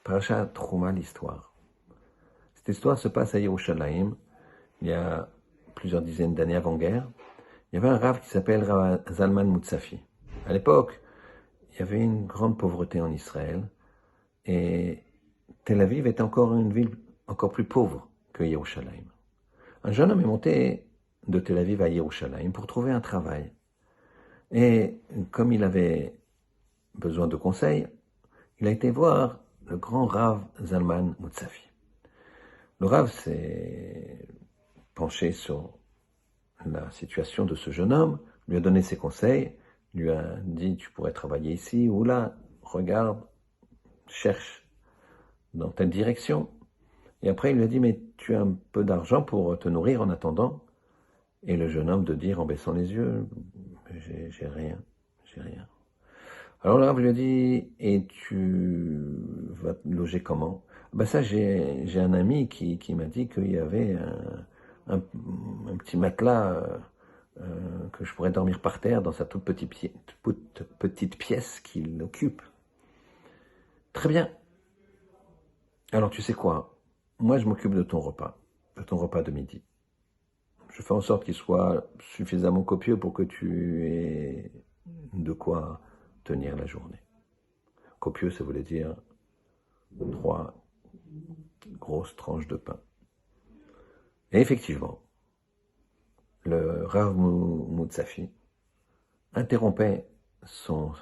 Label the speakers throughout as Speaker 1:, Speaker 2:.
Speaker 1: Parashat Trouma, l'histoire. Cette histoire se passe à Yerushalayim, il y a plusieurs dizaines d'années avant-guerre. Il y avait un rav qui s'appelle Rav Zalman Mutsafi. À l'époque, il y avait une grande pauvreté en Israël et Tel Aviv était encore une ville encore plus pauvre que Yerushalayim. Un jeune homme est monté de Tel Aviv à Yerushalayim pour trouver un travail. Et comme il avait besoin de conseils, il a été voir le grand Rav Zalman Mutsafi. Le Rav s'est penché sur la situation de ce jeune homme, lui a donné ses conseils, lui a dit tu pourrais travailler ici ou là, regarde, cherche dans telle direction. Et après il lui a dit mais tu as un peu d'argent pour te nourrir en attendant? Et le jeune homme de dire en baissant les yeux, j'ai rien. Alors le Rav lui a dit et tu vas te loger comment? Ben ça j'ai un ami qui m'a dit qu'il y avait un petit matelas que je pourrais dormir par terre dans sa toute petite pièce qu'il occupe. Très bien. Alors tu sais quoi? Moi je m'occupe de ton repas de midi. Je fais en sorte qu'il soit suffisamment copieux pour que tu aies de quoi tenir la journée. Copieux, ça voulait dire 3 grosses tranches de pain. Et effectivement, le Rav Mutsafi interrompait son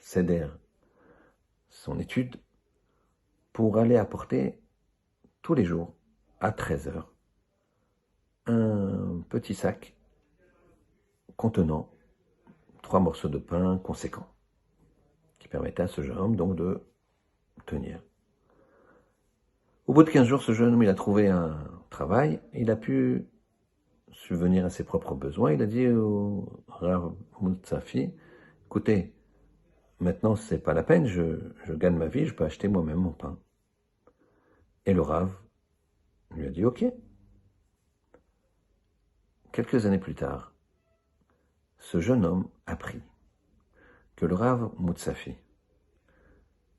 Speaker 1: seder, son étude, pour aller apporter tous les jours, à 13h, un petit sac contenant 3 morceaux de pain conséquents, qui permettaient à ce jeune homme donc de tenir. Au bout de 15 jours, ce jeune homme, il a trouvé un travail, il a pu subvenir à ses propres besoins. Il a dit au Rav Mutsafi, écoutez, maintenant c'est pas la peine, je gagne ma vie, je peux acheter moi-même mon pain. Et le Rav lui a dit ok. Quelques années plus tard, ce jeune homme apprit que le Rav Mutsafi,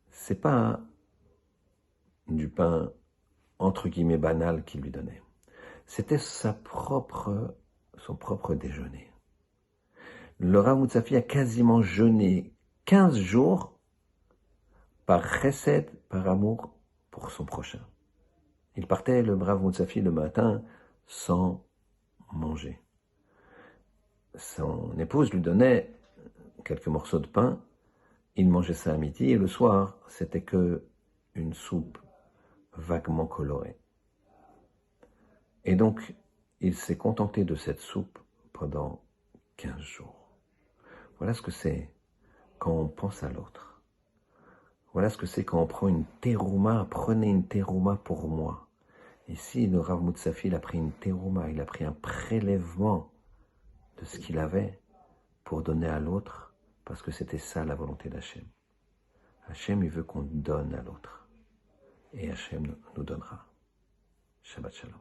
Speaker 1: c'est pas du pain entre guillemets banal qu'il lui donnait. C'était son propre déjeuner. Le Rav Mutsafi a quasiment jeûné 15 jours par chesed, par amour pour son prochain. Il partait, le Rav Mutsafi, le matin sans manger. Son épouse lui donnait quelques morceaux de pain, il mangeait ça à midi et le soir, c'était que une soupe vaguement colorée. Et donc, il s'est contenté de cette soupe pendant 15 jours. Voilà ce que c'est quand on pense à l'autre. Voilà ce que c'est quand on prend une terouma. Prenez une terouma pour moi. Ici, le Rav Mutsafi, il a pris une terouma, il a pris un prélèvement de ce qu'il avait pour donner à l'autre, parce que c'était ça la volonté d'Hachem. Hachem, il veut qu'on donne à l'autre. Et Hachem nous donnera. Shabbat Shalom.